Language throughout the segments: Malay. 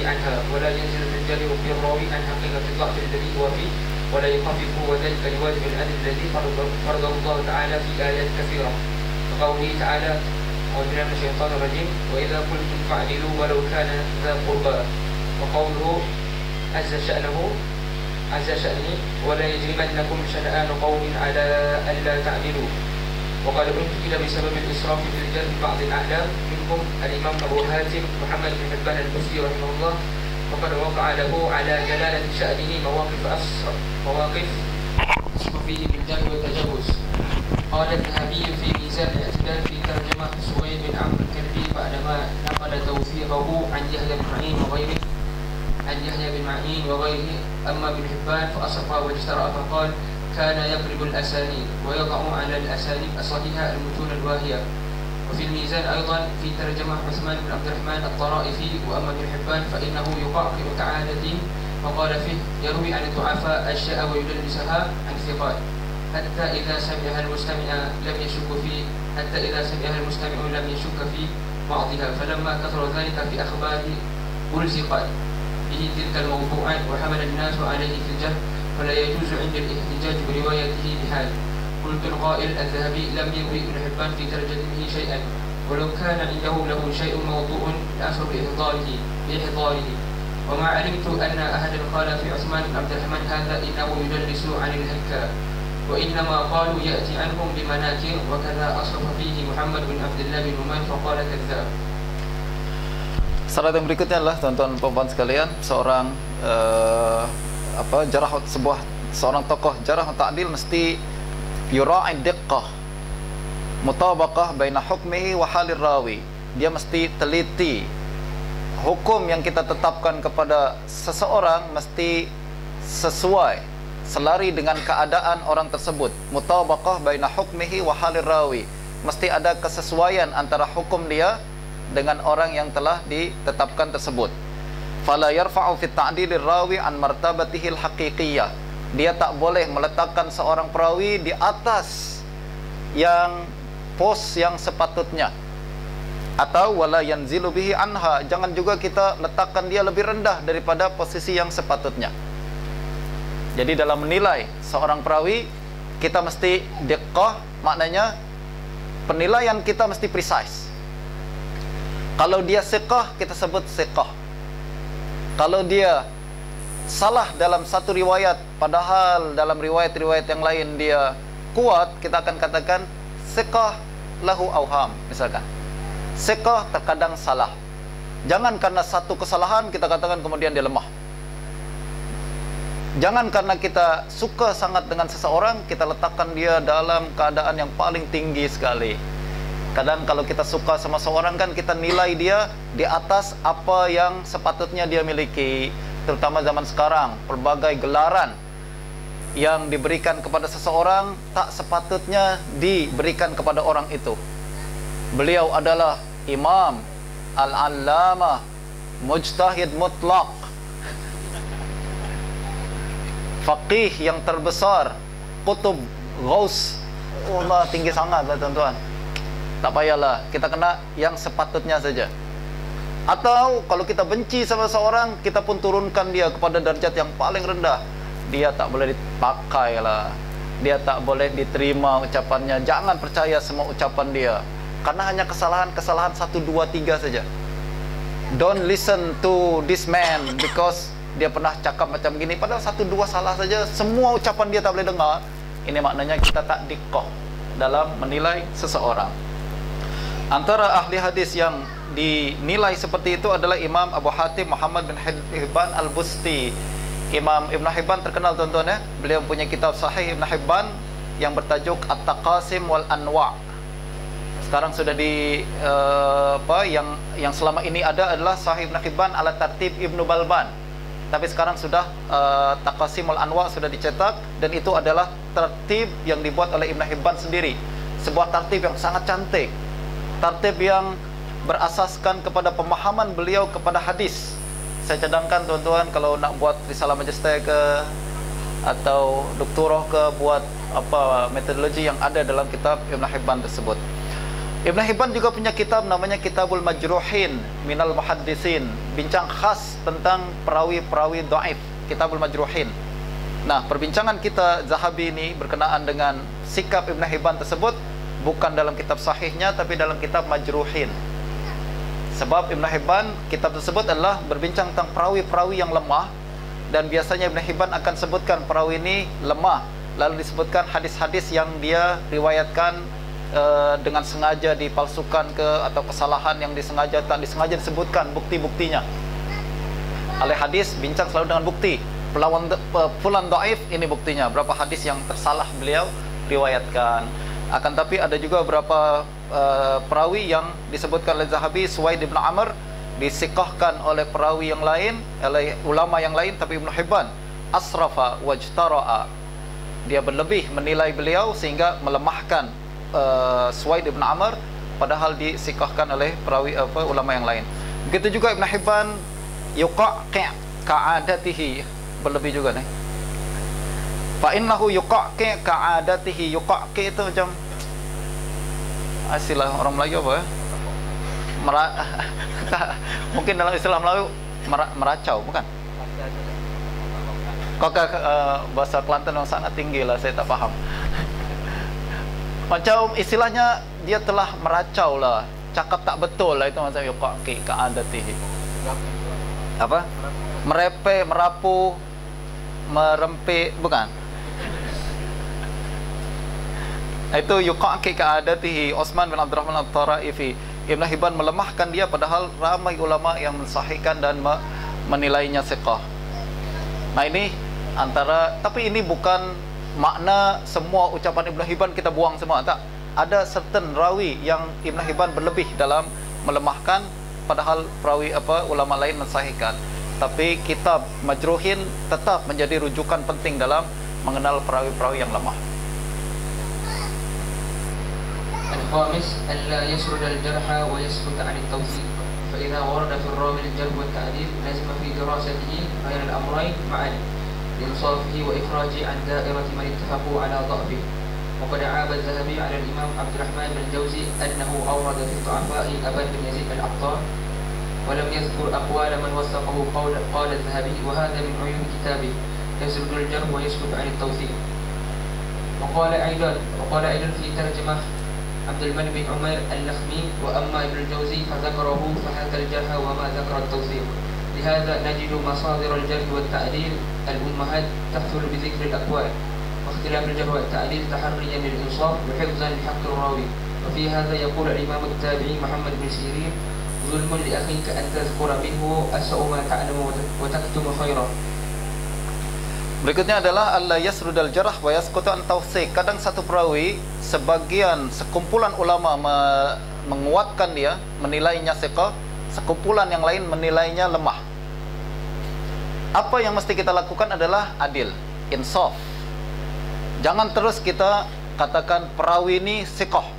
عنها ولا ينزل الجرح في الراوي عن حقيقة الضعف الذي هو فيه ولا يخفف وذلك لواجب الأدب الذي فرضه الله تعالى في آيات كثيرة كقوله تعالى أعوذ بالله من الشيطان الرجيم وإذا قلتم فاعدلوا ولو كان ذا قربى وقوله عز شأنه ولا يجرمنكم شنآن قوم على ألا تعدلوا وقد انتقل بسبب الإسراف في الجرح بعض الأعلام منهم الإمام أبو حاتم محمد بن حبان البصري رحمه الله وقد وقع له على جلالة شأنه مواقف فيه بالجهل والتجوز. قال الذهبي في ميزان الاعتدال في ترجمة سويد بن عمرو الكلبي بعدما نقل توثيقه عن يحيى بن معين وغيره أما ابن حبان فأصفى واجترأ فقال كان يقلب الأسانيد ويضع على الأسانيد الصحيحة المتون الواهية. وفي الميزان أيضا في ترجمة عثمان بن عبد الرحمن الطرائفي وأما ابن حبان فإنه يقعقع تعالى وقال فيه يروي عن الضعفاء أشياء ويدلسها عن الثقات حتى إذا سمعها المستمع لم يشك في بعضها فلما كثر ذلك في أخباره ألزقت به تلك الموضوعات وحمل الناس عليه في الجهل فلا يجوز عند الاحتجاج بروايته بحال. قلت القائل الذهبي لم يروي ابن حبان في ترجمته شيئا ولو كان عنده له شيء موضوع لأثر بإحضاره وما علمت أن أحدا قال في عثمان بن عبد الرحمن هذا إنه يدلس عن الهكا وإنما قالوا يأتي عنهم بمناكير وكذا أصرف فيه محمد بن عبد الله بن نعمان فقال كذاب. Salat yang berikutnya adalah tuan-tuan puan sekalian, seorang seorang tokoh jarah ta'dil mesti yura'i diqqah mutabaqah baina hukmihi wa halir rawi. Dia mesti teliti hukum yang kita tetapkan kepada seseorang mesti sesuai, selari dengan keadaan orang tersebut. Mutabaqah baina hukmihi wa halir rawi, mesti ada kesesuaian antara hukum dia dengan orang yang telah ditetapkan tersebut. Fala yarfa'u fi ta'dilir rawi an martabatihil haqiqiyah. Dia tak boleh meletakkan seorang perawi di atas yang pos yang sepatutnya. Atau wala yanzilu bihi anha, jangan juga kita letakkan dia lebih rendah daripada posisi yang sepatutnya. Jadi dalam menilai seorang perawi kita mesti diqqah, maknanya penilaian kita mesti precise. Kalau dia siqah, kita sebut siqah. Kalau dia salah dalam satu riwayat, padahal dalam riwayat-riwayat yang lain dia kuat, kita akan katakan siqah lahu awham, misalkan. Siqah terkadang salah. Jangan karena satu kesalahan kita katakan kemudian dia lemah. Jangan karena kita suka sangat dengan seseorang, kita letakkan dia dalam keadaan yang paling tinggi sekali. Kadang kalau kita suka sama seorang kan kita nilai dia di atas apa yang sepatutnya dia miliki. Terutama zaman sekarang, pelbagai gelaran yang diberikan kepada seseorang tak sepatutnya diberikan kepada orang itu. Beliau adalah imam, al-allamah, mujtahid mutlaq, faqih yang terbesar, kutub, ghaus. Allah, tinggi sangat lah tuan-tuan. Tak payahlah, kita kena yang sepatutnya saja. Atau kalau kita benci sama seorang, kita pun turunkan dia kepada darjat yang paling rendah. Dia tak boleh dipakai lah, dia tak boleh diterima ucapannya. Jangan percaya semua ucapan dia, karena hanya kesalahan-kesalahan 1, 2, 3 saja. Don't listen to this man because dia pernah cakap macam gini, padahal 1, 2 salah saja, semua ucapan dia tak boleh dengar. Ini maknanya kita tak diqqah dalam menilai seseorang. Antara ahli hadis yang dinilai seperti itu adalah Imam Abu Hatim Muhammad bin Hibban al-Busti. Imam Ibn Hibban terkenal tuan-tuan ya. Beliau punya kitab Sahih Ibn Hibban yang bertajuk At-Taqasim wal Anwa'. Sekarang sudah yang selama ini ada adalah Sahih Ibn Hibban ala Tartib Ibnu Balban. Tapi sekarang sudah Taqasim wal Anwa' sudah dicetak, dan itu adalah tertib yang dibuat oleh Ibn Hibban sendiri. Sebuah tertib yang sangat cantik. Tertib yang berasaskan kepada pemahaman beliau kepada hadis. Saya cadangkan tuan-tuan kalau nak buat risalah magister ke atau doktorah ke, buat apa metodologi yang ada dalam kitab Ibn Hibban tersebut. Ibn Hibban juga punya kitab namanya Kitabul Majruhin Minal Muhaddisin, bincang khas tentang perawi-perawi dhaif, Kitabul Majruhin. Nah, perbincangan kita Zahabi ini berkenaan dengan sikap Ibn Hibban tersebut bukan dalam kitab sahihnya, tapi dalam kitab Majruhin. Sebab Ibn Hibban, kitab tersebut adalah berbincang tentang perawi-perawi yang lemah, dan biasanya Ibn Hibban akan sebutkan perawi ini lemah, lalu disebutkan hadis-hadis yang dia riwayatkan dengan sengaja dipalsukan ke, atau kesalahan yang disengaja tak disengaja disebutkan bukti-buktinya. Oleh hadis bincang selalu dengan bukti. Fulan dhaif, ini buktinya. Berapa hadis yang tersalah beliau riwayatkan. Akan tapi ada juga beberapa perawi yang disebutkan oleh Zahabi, Suwaid bin Amr, disikahkan oleh perawi yang lain, oleh ulama yang lain, tapi Ibn Hibban asrafa wajtara'a, dia berlebih menilai beliau sehingga melemahkan Suwaid bin Amr, padahal disikahkan oleh perawi ulama yang lain. Begitu juga Ibn Hibban yuqaqi' ka'adatihi, berlebih juga nih. Fa innahu yuqaqi' ka'adatihi. Yuqaqi' itu macam istilah orang Melayu apa ya? Mungkin dalam istilah Melayu meracau, bukan? Kok bahasa Kelantan yang sangat tinggi lah, saya tak paham. Macam istilahnya dia telah meracau lah, cakap tak betul lah, itu macam yuqaqi ka'adatihi. Apa? Merepe, merapu, merempik, bukan? Itu yuqaqi ka'adatihi. Utsman bin Abdurrahman At-Taraifi, Ibn Hibban melemahkan dia, padahal ramai ulama yang mensahihkan dan menilainya thiqah. Nah ini antara, tapi ini bukan makna semua ucapan Ibn Hibban kita buang semua, tak. Ada certain rawi yang Ibn Hibban berlebih dalam melemahkan, padahal perawi ulama lain mensahihkan. Tapi kitab Majruhin tetap menjadi rujukan penting dalam mengenal perawi-perawi yang lemah. Al-khamis, alla yasrud al-jarha wa yasqut 'an at-tawfiq. Fa idza warada fi ar-rawi al-jarh wa at-ta'dil, lazima fi dirasatihi bayna al-amrayn ma'an, لإنصافه وإخراجه عن دائرة من اتفقوا على ضعفه. وقد عاب الذهبي على الإمام عبد الرحمن بن الجوزي أنه أورد في الضعفاء أبا بن يزيد العطار، ولم يذكر أقوال من وثقه. قال الذهبي: وهذا من عيوب كتابه، يسرد الجرح ويسكت عن التوثيق. وقال أيضا في ترجمة عبد الملك بن عمير اللخمي: وأما ابن الجوزي فذكره فحكى الجرح وما ذكر التوثيق. لهذا نجد مصادر الجرح والتعديل الأمهات تحفل بذكر الأقوال، واختلاف الجرح والتعديل تحريا للإنصاف وحفظا لحق الراوي. وفي هذا يقول الإمام التابعي محمد بن سيرين: ظلم لأخيك أن تذكر منه أسوأ ما تعلم وتكتم خيرا. Berikutnya adalah alla yasrudal jarh wa yasqutu an tawsik. Kadang satu perawi, sebagian sekumpulan ulama menguatkan dia, menilainya thiqah, sekumpulan yang lain menilainya lemah. Apa yang mesti kita lakukan adalah adil, insaf. Jangan terus kita katakan perawi ini thiqah,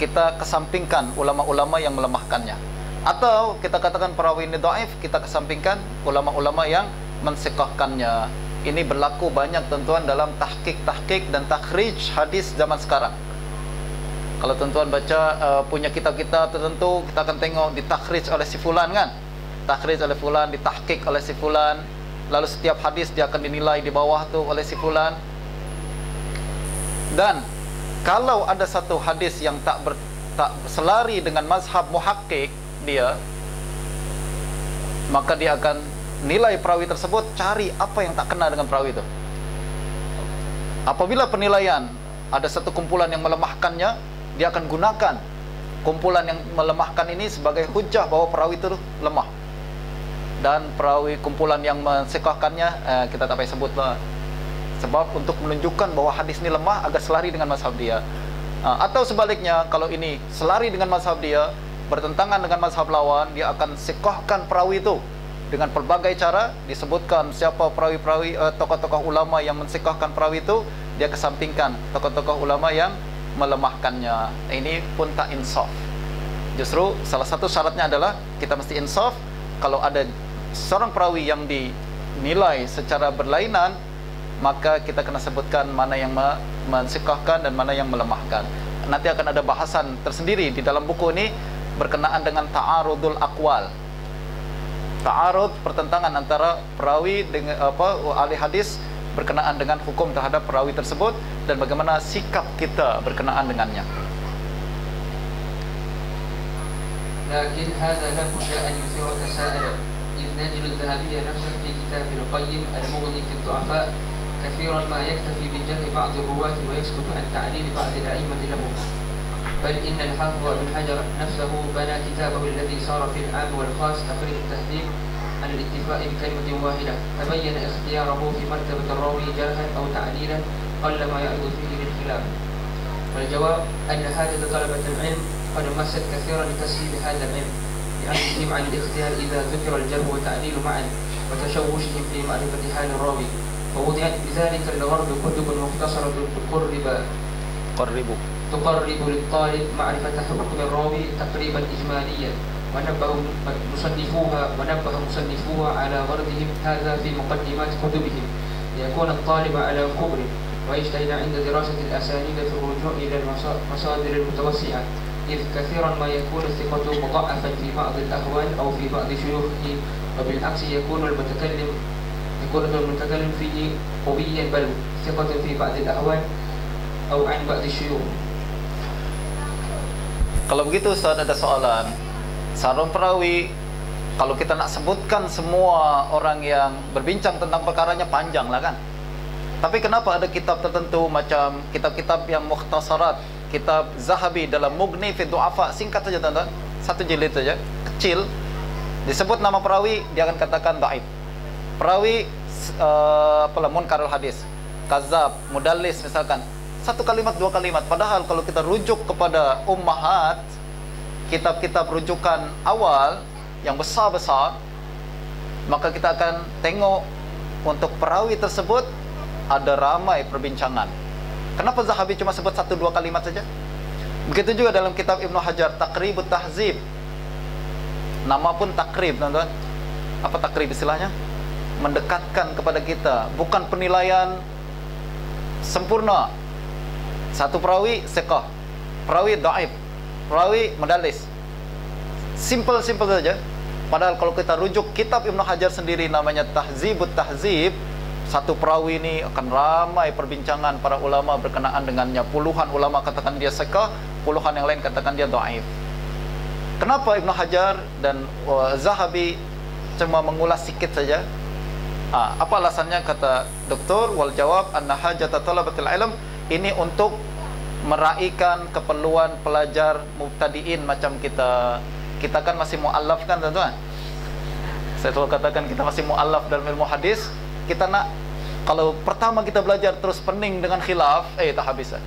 kita kesampingkan ulama-ulama yang melemahkannya. Atau kita katakan perawi ini dhaif, kita kesampingkan ulama-ulama yang mensiqahkannya. Ini berlaku banyak tentuan dalam tahqiq dan takhrij hadis zaman sekarang. Kalau tuan-tuan baca punya kitab-kitab tertentu, kita akan tengok ditakhrij oleh si fulan kan, takhrij oleh fulan, ditahqiq oleh si fulan, lalu setiap hadis dia akan dinilai di bawah tu oleh si fulan. Dan kalau ada satu hadis yang tak selari dengan mazhab muhaqqiq dia, maka dia akan nilai perawi tersebut, cari apa yang tak kena dengan perawi itu. Apabila penilaian ada satu kumpulan yang melemahkannya, dia akan gunakan kumpulan yang melemahkan ini sebagai hujah bahwa perawi itu lemah. Dan perawi kumpulan yang mensiqahkannya kita tak payah sebutlah. Sebab untuk menunjukkan bahwa hadis ini lemah agak selari dengan mazhab dia. Atau sebaliknya, kalau ini selari dengan mazhab dia, bertentangan dengan mazhab lawan, dia akan siqahkan perawi itu dengan pelbagai cara. Disebutkan siapa perawi-perawi, tokoh-tokoh ulama yang mensiqahkan perawi itu, dia kesampingkan tokoh-tokoh ulama yang melemahkannya. Ini pun tak insaf. Justru salah satu syaratnya adalah kita mesti insaf. Kalau ada seorang perawi yang dinilai secara berlainan, maka kita kena sebutkan mana yang mensiqahkan dan mana yang melemahkan. nanti akan ada bahasan tersendiri di dalam buku ini berkenaan dengan ta'arudul aqwal. Ta'arud, pertentangan antara perawi dengan ahli hadis berkenaan dengan hukum terhadap perawi tersebut dan bagaimana sikap kita berkenaan dengannya. لكن هذا لا بد أن يثير تساؤلا، إذ نجد الذهبي نفسه في كتاب القيم المغني في الضعفاء كثيرا ما يكتفي بجرح بعض الرواة ويسكت عن تعليل بعض الأئمة لهم، بل إن الحافظ ابن حجر نفسه بنى كتابه الذي صار في العام والخاص تقريب التهذيب عن الاتفاق بكلمة واحدة، تبين اختياره في مرتبة الراوي جرحا أو تعليلا قل ما يعرض فيه للخلاف. والجواب أن حاجة طلبة العلم قد مست كثيرا لتسهيل هذا العلم لعجزهم عن الاختيار إذا ذكر الجرح والتعديل معا وتشوشهم في معرفة حال الراوي، فوضعت بذلك للغرب كتب مختصرة تقرب للطالب معرفة حكم الراوي تقريبا إجماليا، ونبه مصنفوها على غرضهم هذا في مقدمات كتبهم ليكون الطالب على خبر ويجتهد عند دراسة الأسانيد في الرجوع إلى المصادر المتوسعة، إذ كثيرا ما يكون الثقة مضاعفا في بعض الأهوال أو في بعض شيوخه، وبالعكس يكون المتكلم فيه قويا بل ثقة في بعض الأهوال أو عن بعض الشيوخ. Kalau begitu Ustaz, ada soalan. Seorang perawi, kalau kita nak sebutkan semua orang yang berbincang tentang perkaranya panjang lah kan. Tapi kenapa ada kitab tertentu macam kitab-kitab yang mukhtasarat, kitab Zahabi dalam Mughni fi Du'afa, singkat saja tuan-tuan, satu jilid saja, kecil, disebut nama perawi, dia akan katakan dhaif. Perawi munkarul hadis, kazab, mudallis misalkan, satu kalimat, dua kalimat. Padahal kalau kita rujuk kepada ummahat, kitab-kitab rujukan awal yang besar-besar, maka kita akan tengok untuk perawi tersebut ada ramai perbincangan. Kenapa Zahabi cuma sebut satu dua kalimat saja? Begitu juga dalam kitab Ibnu Hajar, Taqribut Tahzib. Nama pun takrib, teman-teman. Apa takrib istilahnya? Mendekatkan kepada kita, bukan penilaian sempurna. Satu perawi thiqah, perawi dhaif, perawi mudallis. Simple saja. Padahal kalau kita rujuk kitab Ibnu Hajar sendiri namanya Tahzibut Tahzib, satu perawi ini akan ramai perbincangan para ulama berkenaan dengannya. Puluhan ulama katakan dia thiqah, puluhan yang lain katakan dia dhaif. Kenapa Ibnu Hajar dan Zahabi cuma mengulas sikit saja? Apa alasannya? Kata doktor, wal jawab anna hajata talabatil ilm, ini untuk meraihkan keperluan pelajar mubtadiin macam kita. Kita kan masih mu'allaf kan tuan-tuan. Saya selalu katakan kita masih mu'allaf dalam ilmu hadis. Kita nak, kalau pertama kita belajar terus pening dengan khilaf, tak habis lah.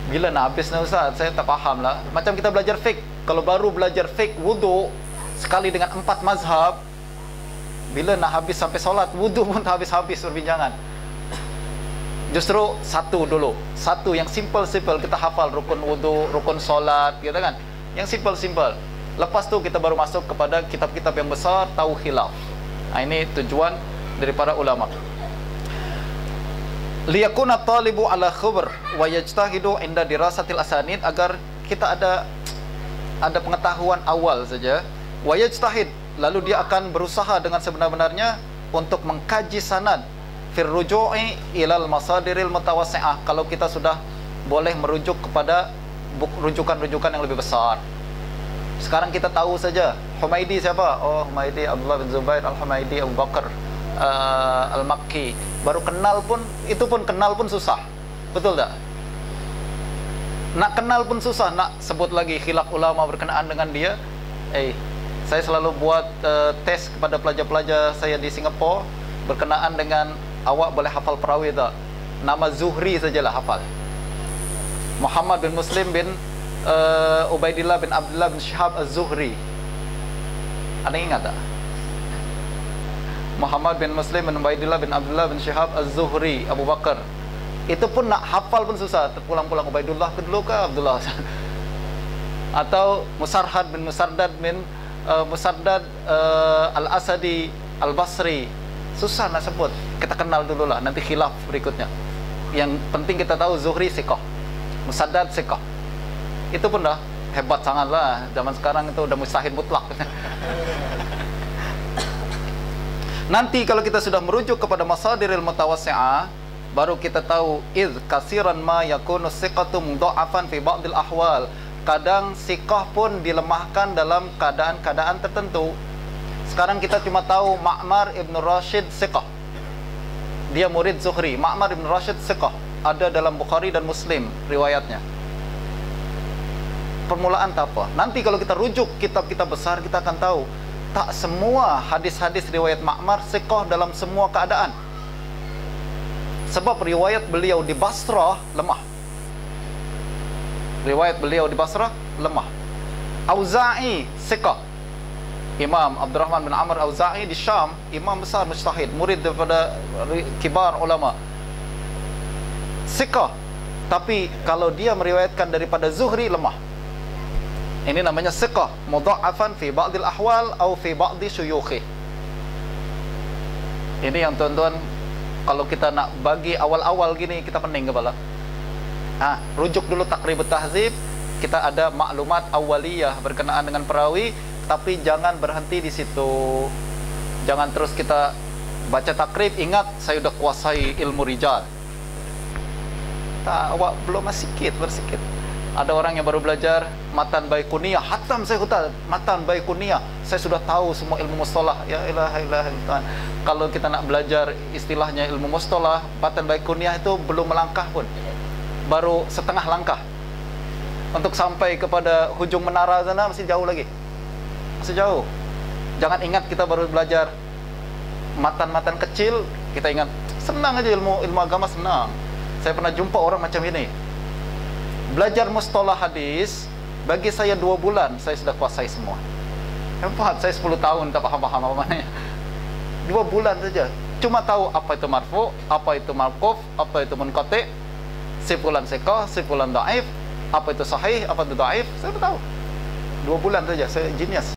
Bila nak habis ni Ustaz? Saya tak faham lah. Macam kita belajar fiqh, kalau baru belajar fiqh wudu sekali dengan 4 mazhab, bila nak habis sampai solat wudu pun tak habis-habis perbincangan. Justru satu dulu, satu yang simple kita hafal rukun wudu, rukun solat, gitu kan, yang simple. Lepas tu kita baru masuk kepada kitab-kitab yang besar, tahu khilaf. Ini tujuan dari para ulama. Liyakuna talibu ala khubr wa yajtahidu inda dirasatil asanid, agar kita ada pengetahuan awal saja. Wa yajtahid, lalu dia akan berusaha dengan sebenar-benarnya untuk mengkaji sanad fir ruju'i ilal masadiril mutawassi'ah, kalau kita sudah boleh merujuk kepada rujukan-rujukan yang lebih besar. Sekarang kita tahu saja Humaidi siapa? Oh, Humaidi Abdullah bin Zubair Al-Humaidi Abu Bakar Al-Makki. Baru kenal pun, itu pun kenal pun susah. Betul tak? Nak kenal pun susah, nak sebut lagi khilaf ulama berkenaan dengan dia. Saya selalu buat tes kepada pelajar-pelajar saya di Singapura berkenaan dengan, awak boleh hafal perawi tak? Nama Zuhri sajalah hafal. Muhammad bin Muslim bin Ubaidillah bin Abdullah bin Shihab Az-Zuhri. Ada ingat tak? Muhammad bin Muslim bin Ubaidillah bin Abdullah bin Shihab Az-Zuhri, Abu Bakar. Itu pun nak hafal pun susah. Terpulang-pulang Ubaidullah ke dulu ke Abdullah. Atau Musarhad bin Musardad bin Musaddad Al-Asadi Al-Basri. Susah nak sebut. Kita kenal dulu lah, nanti khilaf berikutnya. Yang penting kita tahu Zuhri thiqah, Musaddad thiqah. itu pun dah hebat sangat lah. Zaman sekarang itu udah mustahil mutlak. Nanti kalau kita sudah merujuk kepada masadiril mutawassi'ah, baru kita tahu id kasiran ma yakunu siqatu mudha'afan fi ba'dil ahwal. Kadang siqah pun dilemahkan dalam keadaan-keadaan tertentu. Sekarang kita cuma tahu Ma'mar ibn Rashid siqah, dia murid Zuhri. Ma'mar ibn Rashid siqah, ada dalam Bukhari dan Muslim riwayatnya. Permulaan tak apa. Nanti kalau kita rujuk kitab-kitab besar, kita akan tahu tak semua hadis-hadis riwayat Ma'mar siqah dalam semua keadaan. Sebab riwayat beliau di Basrah lemah. Riwayat beliau di Basrah lemah. Auza'i siqah, Imam Abdurrahman bin Amr Auza'i di Syam, imam besar mujtahid, murid daripada kibar ulama, siqah. Tapi kalau dia meriwayatkan daripada Zuhri, lemah. Ini namanya siqah mudha'afan fi ba'dil ahwal atau fi ba'di syuyukhi. Ini yang tuan-tuan, kalau kita nak bagi awal-awal gini, kita pening kepala. Rujuk dulu Taqribut Tahzib, kita ada maklumat awaliyah berkenaan dengan perawi, tapi jangan berhenti di situ. Jangan terus kita baca takrib, ingat saya sudah kuasai ilmu rijal. Tak, awak belum, sikit bersikit. Ada orang yang baru belajar Matan Baiquniyah, hatam saya kata Matan Baiquniyah, saya sudah tahu semua ilmu mustalah. Ya ilaha illallah. Kalau kita nak belajar istilahnya ilmu mustalah, Matan Baiquniyah itu belum melangkah pun, baru setengah langkah. Untuk sampai kepada hujung menara sana masih jauh lagi, masih jauh. Jangan ingat kita baru belajar matan-matan kecil, kita ingat senang aja ilmu agama, senang. Saya pernah jumpa orang macam ini, belajar mustalah hadis, bagi saya 2 bulan saya sudah kuasai semua. Hebat, saya 10 tahun tak faham-faham apa-apanya. 2 bulan saja cuma tahu apa itu marfu, apa itu mauquf, apa itu munqati, si fulan siqah, si fulan dhaif, apa itu sahih, apa itu dhaif, saya tahu. 2 bulan saja, saya genius.